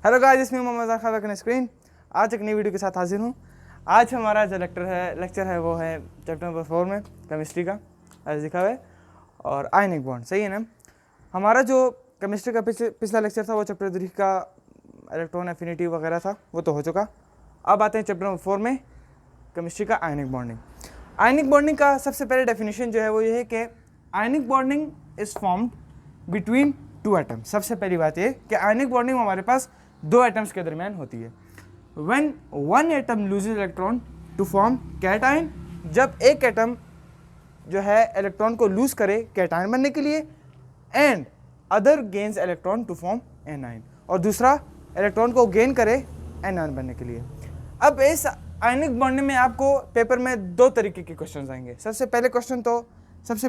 Hello guys, इसमें मोहम्मद खान का screen. आज एक नई वीडियो के साथ हाजिर हूँ। आज हमारा जो लेक्चर है वो है चैप्टर नंबर 4 में केमिस्ट्री का, आज लिखा हुआ है और आयनिक बॉन्ड। सही है ना। हमारा जो केमिस्ट्री का पिछला लेक्चर था वो चैप्टर 3 का इलेक्ट्रॉन एफिनिटी वगैरह था, वो तो हो चुका। अब आते हैं चैप्टर नंबर 4 में केमिस्ट्री का आयनिक बॉन्डिंग। आयनिक बॉन्डिंग का सबसे पहले डेफिनेशन जो है वो ये है कि ionic bonding is formed between two atoms. सबसे पहली बात ये कि आयनिक बॉन्डिंग हमारे पास दो एटम्स के दरमियान होती है। When one atom loses electron to form cation, जब एक एटम जो है इलेक्ट्रॉन को लूज करे कैटायन बनने के लिए, and other gains electron to form anion, और दूसरा इलेक्ट्रॉन को गेन करे एनायन बनने के लिए। अब इस आयनिक बॉन्डिंग में आपको पेपर में दो तरीके के क्वेश्चन आएंगे। सबसे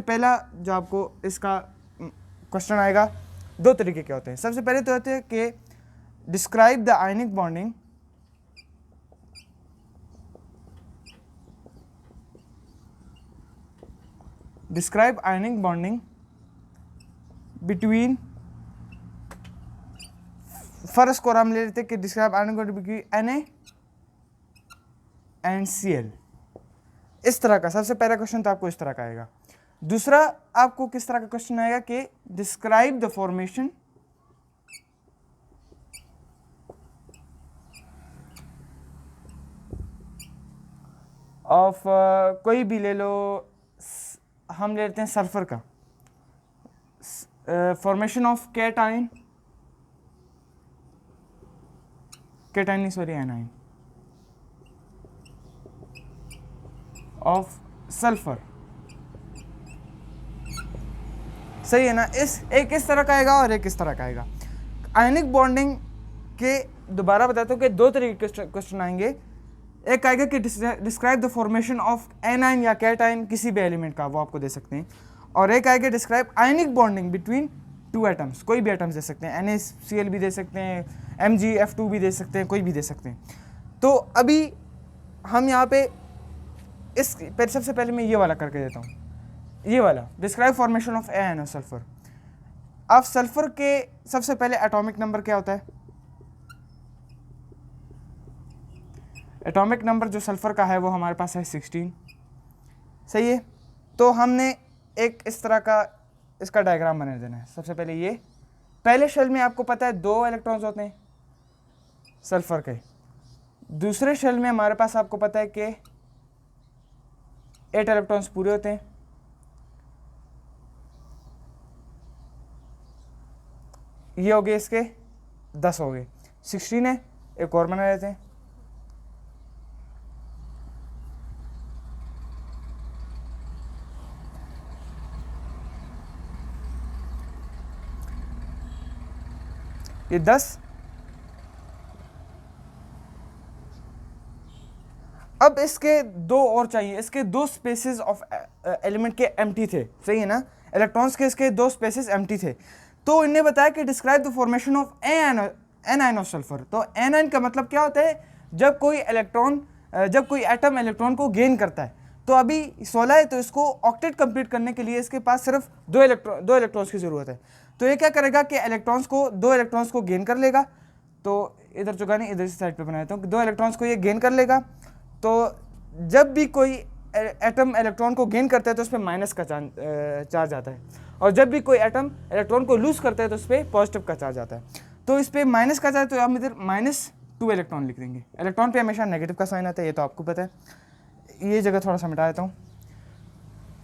पहला जो आपको इसका क्वेश्चन आएगा, दो तरीके के होते हैं। सबसे पहले तो होते हैं कि describe the ionic bonding between, first को हम ले लेते हैं कि describe ionic bonding between Na and Cl। इस तरह का सबसे पहला क्वेश्चन तो आपको इस तरह का आएगा। दूसरा आपको किस तरह का क्वेश्चन आएगा कि डिस्क्राइब द फॉर्मेशन ऑफ, कोई भी ले लो, हम ले लेते हैं सल्फर का, फॉर्मेशन ऑफ कैटायन नहीं सॉरी एनायन ऑफ सल्फर। सही है ना। एक इस तरह का आएगा और एक इस तरह का आएगा। आयनिक बॉन्डिंग के दोबारा बताता हूँ कि दो तरीके के क्वेश्चन आएंगे। एक आएगा कि describe the formation of anion या कैटायन किसी भी एलिमेंट का, वो आपको दे सकते हैं। और एक आएगा describe ionic bonding between two atoms, कोई भी एटम्स दे सकते हैं, NaCl भी दे सकते हैं, MgF2 भी दे सकते हैं, कोई भी दे सकते हैं। तो अभी हम यहाँ पे सबसे पहले मैं ये वाला करके देता हूँ, ये वाला डिस्क्राइब फॉर्मेशन ऑफ एन और सल्फर। अब सल्फर के सबसे पहले एटॉमिक नंबर क्या होता है? एटॉमिक नंबर जो सल्फर का है वो हमारे पास है 16। सही है। तो हमने एक इस तरह का इसका डायग्राम बना देना है। सबसे पहले ये पहले शेल में आपको पता है 2 इलेक्ट्रॉन्स होते हैं सल्फर के। दूसरे शेल में हमारे पास आपको पता है कि 8 इलेक्ट्रॉन्स पूरे होते हैं। ये हो गए इसके 10 हो गए, 16 है, एक और बना लेते हैं। ये 10। अब इसके दो और चाहिए, इसके दो स्पेसेस ऑफ एलिमेंट के एम्प्टी थे। सही है ना। इलेक्ट्रॉन्स के इसके दो स्पेसेस एम्प्टी थे। तो इन्हें बताया कि describe the formation of anion of sulphur. तो एनायन का मतलब क्या होता है? जब कोई एटम इलेक्ट्रॉन को गेन करता है। तो अभी 16 है, तो इसको ऑक्टेट कंप्लीट करने के लिए इसके पास सिर्फ दो इलेक्ट्रॉन्स की जरूरत है। तो ये क्या करेगा कि दो इलेक्ट्रॉन्स को गेन कर लेगा। तो इधर चुका नहीं, इधर से साइड पे बना देता हूँ। 2 इलेक्ट्रॉन्स को ये गेन कर लेगा। तो जब भी कोई एटम इलेक्ट्रॉन को गेन करता है तो उस पर माइनस का चार्ज आता है, और जब भी कोई एटम इलेक्ट्रॉन को लूज करता है तो उस पर पॉजिटिव का चार्ज आता है। तो इस पर माइनस का चार्ज, तो हम इधर -2 इलेक्ट्रॉन लिख देंगे। इलेक्ट्रॉन पे हमेशा नेगेटिव का साइन आता है, ये तो आपको पता है। ये जगह थोड़ा सा मिटा देता हूँ।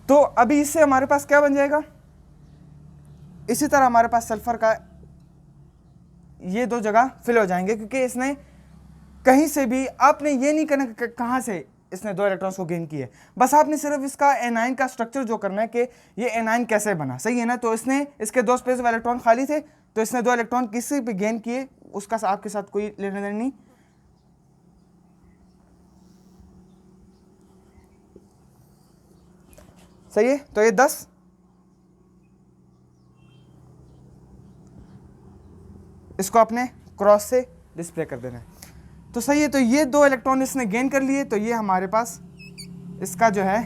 तो अभी इससे हमारे पास क्या बन जाएगा? इसी तरह हमारे पास सल्फर का ये दो जगह फिल हो जाएंगे, क्योंकि इसने कहीं से भी, आपने ये नहीं करना कहाँ से इसने 2 इलेक्ट्रॉन्स को गेन किए, बस आपने सिर्फ इसका एनायन का स्ट्रक्चर जो करना है कि ये एनायन कैसे बना। सही है ना। तो इसने इसके 2 स्पेस में इलेक्ट्रॉन खाली थे, तो इसने 2 इलेक्ट्रॉन किसी भी गेन किए, उसका आपके साथ कोई लेना देना नहीं। सही है। तो ये 10, इसको अपने क्रॉस से डिस्प्ले कर देना है। तो सही है। तो ये 2 इलेक्ट्रॉन इसने गेन कर लिए। तो ये हमारे पास इसका जो है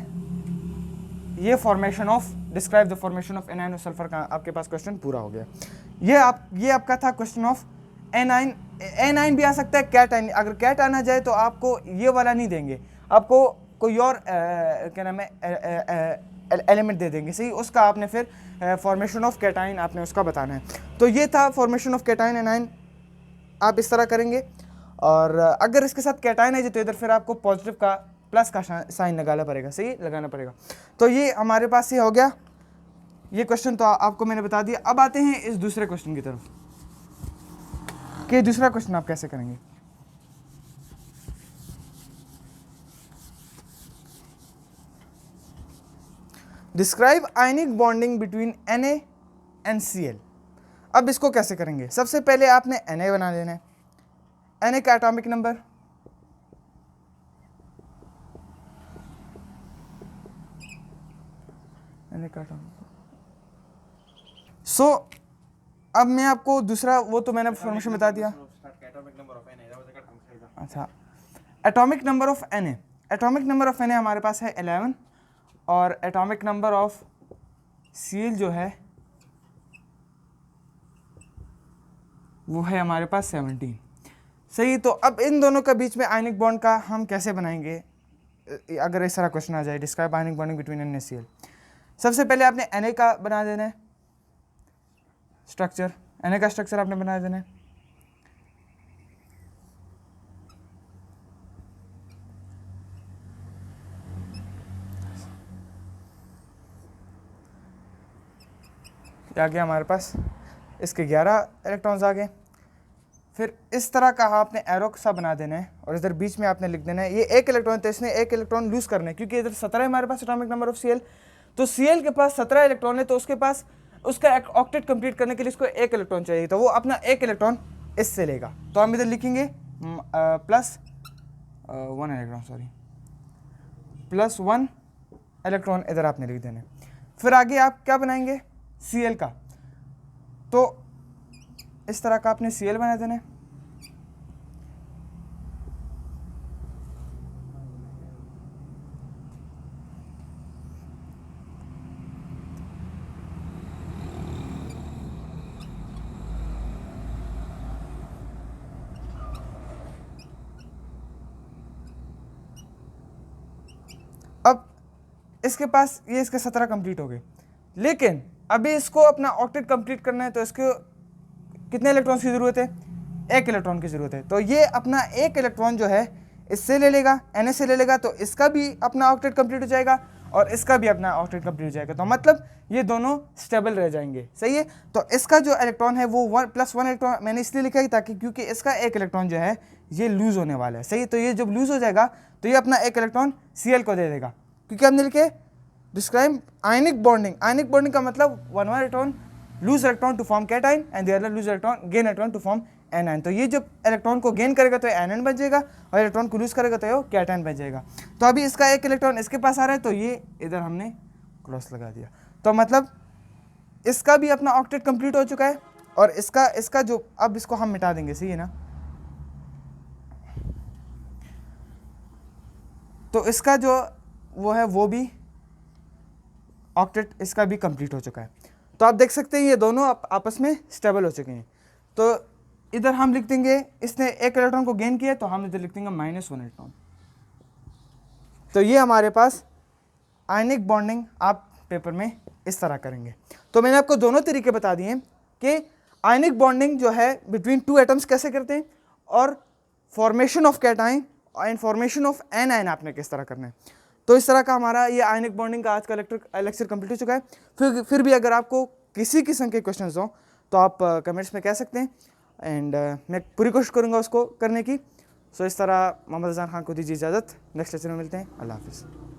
ये formation of, describe the formation of anion और सल्फर का आपके पास क्वेश्चन पूरा हो गया। ये आपका था क्वेश्चन ऑफ एनायन A9 भी आ सकता है, कैट आइन, अगर कैट आना जाए तो आपको ये वाला नहीं देंगे, आपको कोई और क्या नाम है एलिमेंट दे देंगे, सही, उसका आपने फिर फॉर्मेशन ऑफ कैटाइन आपने उसका बताना है। तो ये था फॉर्मेशन ऑफ कैटाइन एनाइन, आप इस तरह करेंगे। और अगर इसके साथ कैटाइन है तो इधर फिर आपको पॉजिटिव का प्लस का साइन लगाना पड़ेगा, सही लगाना पड़ेगा। तो ये हमारे पास ये हो गया, ये क्वेश्चन तो आपको मैंने बता दिया। अब आते हैं इस दूसरे क्वेश्चन की तरफ कि दूसरा क्वेश्चन आप कैसे करेंगे। Describe ionic bonding between Na and Cl। अब इसको कैसे करेंगे, सबसे पहले आपने Na बना लेना है, Na का एटॉमिक नंबर, सो अब मैं आपको दूसरा, वो तो मैंने फॉर्मेशन बता दिया। अच्छा, atomic number of Na, atomic number of Na हमारे पास है 11 और एटॉमिक नंबर ऑफ Cl जो है वो है हमारे पास 17, सही। तो अब इन दोनों के बीच में आयनिक बॉन्ड का हम कैसे बनाएंगे, अगर इस तरह क्वेश्चन आ जाए, describe ionic bonding between Na Cl। सबसे पहले आपने Na का बना देना है स्ट्रक्चर, Na का स्ट्रक्चर आपने बना देना है। आ गया हमारे पास, इसके 11 इलेक्ट्रॉन्स आ गए। फिर इस तरह का आपने एरो सा बना देना है और इधर बीच में आपने लिख देना है ये एक इलेक्ट्रॉन, तो इसने एक इलेक्ट्रॉन लूज करना है क्योंकि इधर 17 है हमारे पास एटॉमिक नंबर ऑफ Cl। तो Cl के पास 17 इलेक्ट्रॉन है, तो उसके पास उसका ऑक्टेट कंप्लीट करने के लिए इसको एक इलेक्ट्रॉन चाहिए, तो वो अपना एक इलेक्ट्रॉन इससे लेगा। तो हम इधर लिखेंगे plus 1 electron, sorry plus 1 electron इधर आपने लिख देना है। फिर आगे आप क्या बनाएंगे Cl का, तो इस तरह का आपने Cl बना देना है। अब इसके पास ये इसके 17 कंप्लीट हो गए, लेकिन अभी इसको अपना ऑक्टेट कंप्लीट करना है, तो इसको कितने इलेक्ट्रॉन्स की ज़रूरत है, एक इलेक्ट्रॉन की ज़रूरत है। तो ये अपना एक इलेक्ट्रॉन जो है इससे ले लेगा, Na से ले लेगा, तो इसका भी अपना ऑक्टेट कंप्लीट हो जाएगा और इसका भी अपना ऑक्टेट कंप्लीट हो जाएगा। तो मतलब ये दोनों स्टेबल रह जाएंगे, सही है। तो इसका जो इलेक्ट्रॉन है वो प्लस 1 इलेक्ट्रॉन मैंने इसलिए लिखा है ताकि क्योंकि इसका एक इलेक्ट्रॉन जो है ये लूज़ होने वाला है, सही। तो ये जब लूज़ हो जाएगा तो ये अपना एक इलेक्ट्रॉन Cl को दे देगा, क्योंकि हमने लिखे describe ionic bonding. Ionic bonding का मतलब one electron lose electron to form cation and the other lose electron gain electron to form anion. तो ये जब इलेक्ट्रॉन को गेन करेगा तो एनाइन बन जाएगा और इलेक्ट्रॉन को लूज करेगा तो ये कैटाइन बन जाएगा। तो अभी इसका एक इलेक्ट्रॉन इसके पास आ रहा है, तो ये इधर हमने क्रॉस लगा दिया। तो मतलब इसका भी अपना ऑक्टेट कंप्लीट हो चुका है और इसका जो, अब इसको हम मिटा देंगे, सही है ना। तो इसका जो वो है वो भी ऑक्टेट इसका भी कंप्लीट हो चुका है। तो आप देख सकते हैं ये दोनों आपस में स्टेबल हो चुके हैं। तो इधर हम लिख देंगे इसने एक इलेक्ट्रॉन को गेन किया, तो हम इधर लिख देंगे -1 इलेक्ट्रॉन। तो ये हमारे पास आयनिक बॉन्डिंग आप पेपर में इस तरह करेंगे। तो मैंने आपको दोनों तरीके बता दिए कि आयनिक बॉन्डिंग जो है बिटवीन 2 एटम्स कैसे करते हैं और formation of cation and formation of anion आपने किस तरह करना है। तो इस तरह का हमारा ये आयनिक बॉन्डिंग का आज का लेक्चर कंप्लीट हो चुका है। फिर भी अगर आपको किसी किस्म के क्वेश्चंस हो तो आप कमेंट्स में कह सकते हैं एंड मैं पूरी कोशिश करूँगा उसको करने की। सो इस तरह मोहम्मद अज़ान खान को दीजिए इजाज़त, नेक्स्ट लेक्चर में मिलते हैं। अल्लाह हाफ़िज़।